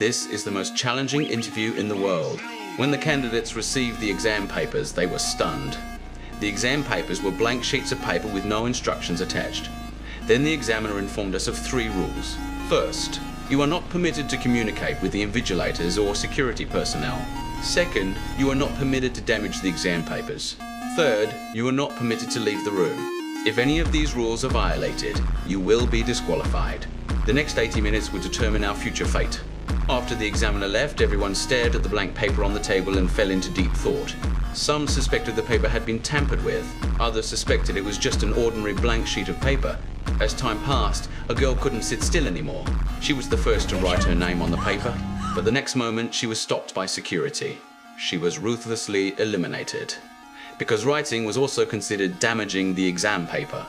This is the most challenging interview in the world. When the candidates received the exam papers, they were stunned. The exam papers were blank sheets of paper with no instructions attached. Then the examiner informed us of 3 rules. First, you are not permitted to communicate with the invigilators or security personnel. Second, you are not permitted to damage the exam papers. Third, you are not permitted to leave the room. If any of these rules are violated, you will be disqualified. The next 80 minutes would determine our future fate. After the examiner left, everyone stared at the blank paper on the table and fell into deep thought. Some suspected the paper had been tampered with. Others suspected it was just an ordinary blank sheet of paper. As time passed, a girl couldn't sit still anymore. She was the first to write her name on the paper, but the next moment she was stopped by security. She was ruthlessly eliminated, because writing was also considered damaging the exam paper.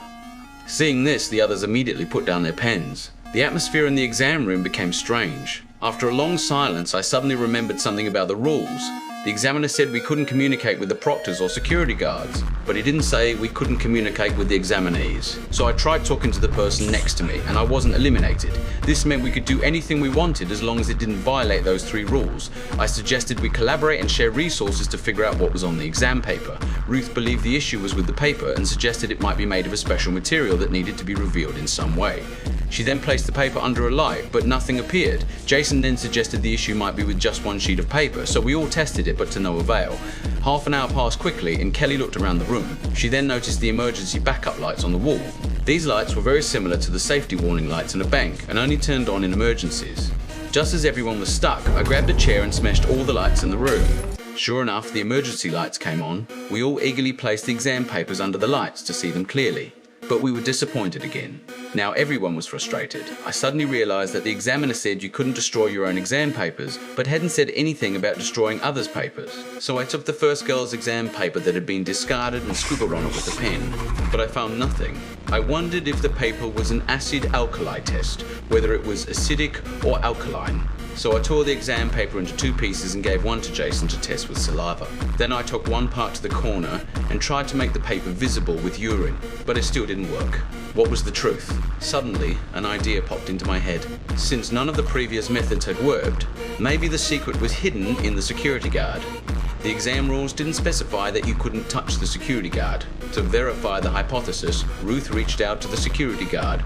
Seeing this, the others immediately put down their pens. The atmosphere in the exam room became strange. After a long silence, I suddenly remembered something about the rules. The examiner said we couldn't communicate with the proctors or security guards, but he didn't say we couldn't communicate with the examinees. So I tried talking to the person next to me, and I wasn't eliminated. This meant we could do anything we wanted as long as it didn't violate those 3 rules. I suggested we collaborate and share resources to figure out what was on the exam paper. Ruth believed the issue was with the paper and suggested it might be made of a special material that needed to be revealed in some way. She then placed the paper under a light, but nothing appeared. Jason then suggested the issue might be with just one sheet of paper, so we all tested it, but to no avail. Half an hour passed quickly and Kelly looked around the room. She then noticed the emergency backup lights on the wall. These lights were very similar to the safety warning lights in a bank and only turned on in emergencies. Just as everyone was stuck, I grabbed a chair and smashed all the lights in the room. Sure enough, the emergency lights came on. We all eagerly placed the exam papers under the lights to see them clearly. But we were disappointed again. Now everyone was frustrated. I suddenly realized that the examiner said you couldn't destroy your own exam papers, but hadn't said anything about destroying others' papers. So I took the first girl's exam paper that had been discarded and scribbled on it with a pen. But I found nothing. I wondered if the paper was an acid-alkali test, whether it was acidic or alkaline. So I tore the exam paper into 2 pieces and gave one to Jason to test with saliva. Then I took one part to the corner and tried to make the paper visible with urine, but it still didn't work. What was the truth? Suddenly, an idea popped into my head. Since none of the previous methods had worked, maybe the secret was hidden in the security guard. The exam rules didn't specify that you couldn't touch the security guard. To verify the hypothesis, Ruth reached out to the security guard.